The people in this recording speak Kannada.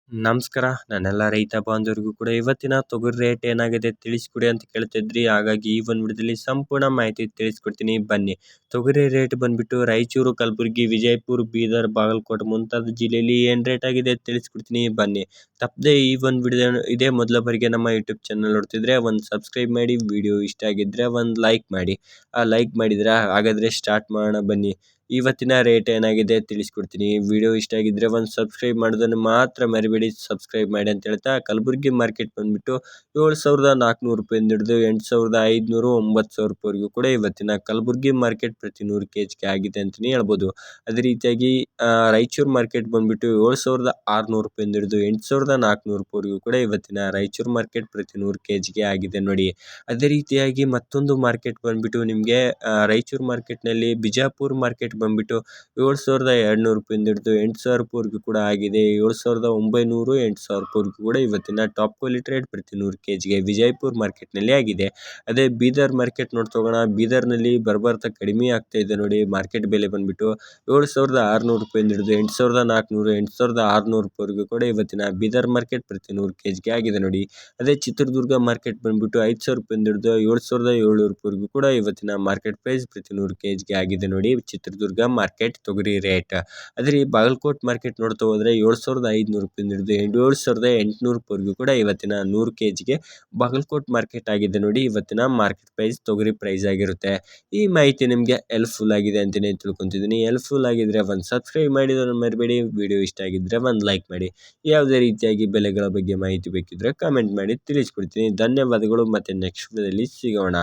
ನಮಸ್ಕಾರ. ನನ್ನೆಲ್ಲ ರೈತ ಬಾಂಧವರಿಗೂ ಕೂಡ ಇವತ್ತಿನ ತೊಗರಿ ರೇಟ್ ಏನಾಗಿದೆ ತಿಳಿಸ್ಕೊಡಿ ಅಂತ ಕೇಳ್ತಿದ್ರಿ. ಹಾಗಾಗಿ ಈ ಒಂದು ವಿಡಿಯೋದಲ್ಲಿ ಸಂಪೂರ್ಣ ಮಾಹಿತಿ ತಿಳಿಸ್ಕೊಡ್ತೀನಿ ಬನ್ನಿ. ತೊಗರಿ ರೇಟ್ ಬಂದ್ಬಿಟ್ಟು ರಾಯಚೂರು, ಕಲಬುರಗಿ, ವಿಜಯಪುರ, ಬೀದರ್, ಬಾಗಲಕೋಟೆ ಮುಂತಾದ ಜಿಲ್ಲೆಯಲ್ಲಿ ಏನು ರೇಟ್ ಆಗಿದೆ ತಿಳಿಸ್ಕೊಡ್ತೀನಿ ಬನ್ನಿ. ತಪ್ಪದೆ ಈ ಒಂದು ವಿಡಿಯೋ ಇದೇ ಮೊದಲ ಬಾರಿಗೆ ನಮ್ಮ ಯೂಟ್ಯೂಬ್ ಚಾನಲ್ ನೋಡ್ತಿದ್ರೆ ಒಂದು ಸಬ್ಸ್ಕ್ರೈಬ್ ಮಾಡಿ. ವಿಡಿಯೋ ಇಷ್ಟ ಆಗಿದ್ರೆ ಒಂದು ಲೈಕ್ ಮಾಡಿ. ಲೈಕ್ ಮಾಡಿದ್ರೆ ಹಾಗಾದರೆ ಸ್ಟಾರ್ಟ್ ಮಾಡೋಣ ಬನ್ನಿ. ಇವತ್ತಿನ ರೇಟ್ ಏನಾಗಿದೆ ತಿಳಿಸ್ಕೊಡ್ತೀನಿ. ವಿಡಿಯೋ ಇಷ್ಟ ಆಗಿದ್ರೆ ಒಂದು ಸಬ್ಸ್ಕ್ರೈಬ್ ಮಾಡೋದನ್ನು ಮಾತ್ರ ಮರಿಬೇಡಿ. ಸಬ್ಸ್ಕ್ರೈಬ್ ಮಾಡಿ ಅಂತ ಹೇಳ್ತಾ, ಕಲಬುರಗಿ ಮಾರ್ಕೆಟ್ ಬಂದ್ಬಿಟ್ಟು 7,400 ರೂಪಾಯಿಂದ ಹಿಡಿದು 8,500, 9,000 ರೂಪಾಯಿವರೆಗೂ ಕೂಡ ಇವತ್ತಿನ ಕಲಬುರಗಿ ಮಾರ್ಕೆಟ್ ಪ್ರತಿ 100 kg ಆಗಿದೆ ಅಂತಲೇ ಹೇಳ್ಬೋದು. ಅದೇ ರೀತಿಯಾಗಿ ರಾಯಚೂರು ಮಾರ್ಕೆಟ್ ಬಂದ್ಬಿಟ್ಟು 7,600 ರೂಪಾಯಿಂದ ಹಿಡಿದು 8,400 ರೂಪಾಯಿವರೆಗೂ ಕೂಡ ಇವತ್ತಿನ ರಾಯಚೂರು ಮಾರ್ಕೆಟ್ ಪ್ರತಿ 100 kg ಆಗಿದೆ ನೋಡಿ. ಅದೇ ರೀತಿಯಾಗಿ ಮತ್ತೊಂದು ಮಾರ್ಕೆಟ್ ಬಂದ್ಬಿಟ್ಟು ನಿಮಗೆ ರಾಯಚೂರು ಮಾರ್ಕೆಟ್ನಲ್ಲಿ ಬಿಜಾಪುರ ಮಾರ್ಕೆಟ್ ಬಂದ್ಬಿಟ್ಟು 7,200 ರೂಪಾಯಿಂದ ಹಿಡಿದು 8,000 ರೂಪಾಯಿವರೆಗೂ ಕೂಡ ಆಗಿದೆ. 7,900, 8,000 ರೂಪಾಯಿವರೆಗೂ ಕೂಡ ಇವತ್ತಿನ ಟಾಪ್ ಕ್ವಾಲಿಟಿ ರೇಟ್ ಪ್ರತಿ 100 kg ವಿಜಯಪುರ ಮಾರ್ಕೆಟ್ನಲ್ಲಿ ಆಗಿದೆ. ಅದೇ ಬೀದರ್ ಮಾರ್ಕೆಟ್ ನೋಡ್ತೋಗೋಣ. ಬೀದರ್ನಲ್ಲಿ ಬರ್ಬರ್ತಾ ಕಡಿಮೆ ಆಗ್ತಾ ಇದೆ ನೋಡಿ. ಮಾರ್ಕೆಟ್ ಬೆಲೆ ಬಂದ್ಬಿಟ್ಟು 7,600 ರೂಪಾಯಿಂದ ಹಿಡಿದು 8,400, 8,600 ರೂಪಾಯಿವರೆಗೂ ಕೂಡ ಇವತ್ತಿನ ಬೀದರ್ ಮಾರ್ಕೆಟ್ ಪ್ರತಿ 100 kg ಆಗಿದೆ ನೋಡಿ. ಅದೇ ಚಿತ್ರದುರ್ಗ ಮಾರ್ಕೆಟ್ ಬಂದ್ಬಿಟ್ಟು 5,000 ರೂಪಾಯಿಂದ ಹಿಡಿದು 7,700 ರೂಪಾಯಿವರೆಗೂ ಕೂಡ ಇವತ್ತಿನ ಮಾರ್ಕೆಟ್ ಪ್ರೈಸ್ ಪ್ರತಿ 100 kg ಆಗಿದೆ ನೋಡಿ. ಚಿತ್ರದುರ್ಗ ಮಾರ್ಕೆಟ್ ತೊಗರಿ ರೇಟ್. ಅದೇ ಬಾಗಲಕೋಟ್ ಮಾರ್ಕೆಟ್ ನೋಡ್ತಾ ಹೋದ್ರೆ 7,500 ರೂಪಾಯಿಂದ ಹಿಡಿದು 7,800 ರೂಪಾಯಿವರೆಗೂ ಕೂಡ ಇವತ್ತಿನ 100 kg ಬಾಗಲಕೋಟ್ ಮಾರ್ಕೆಟ್ ಆಗಿದೆ ನೋಡಿ. ಇವತ್ತಿನ ಮಾರ್ಕೆಟ್ ಪ್ರೈಸ್ ತೊಗರಿ ಪ್ರೈಸ್ ಆಗಿರುತ್ತೆ. ಈ ಮಾಹಿತಿ ನಿಮಗೆ ಹೆಲ್ಪ್ಫುಲ್ ಆಗಿದೆ ಅಂತಲೇ ತಿಳ್ಕೊತಿದ್ದೀನಿ. ಹೆಲ್ಪ್ಫುಲ್ ಆಗಿದ್ರೆ ಒಂದು ಸಬ್ಸ್ಕ್ರೈಬ್ ಮಾಡಿದನ್ನು ಮರಿಬೇಡಿ. ವಿಡಿಯೋ ಇಷ್ಟ ಆಗಿದ್ರೆ ಒಂದು ಲೈಕ್ ಮಾಡಿ. ಯಾವುದೇ ರೀತಿಯಾಗಿ ಬೆಲೆಗಳ ಬಗ್ಗೆ ಮಾಹಿತಿ ಬೇಕಿದ್ರೆ ಕಮೆಂಟ್ ಮಾಡಿ ತಿಳಿಸ್ಕೊಡ್ತೀನಿ. ಧನ್ಯವಾದಗಳು. ಮತ್ತೆ ನೆಕ್ಸ್ಟ್ ವಿಡಿಯೋದಲ್ಲಿ ಸಿಗೋಣ.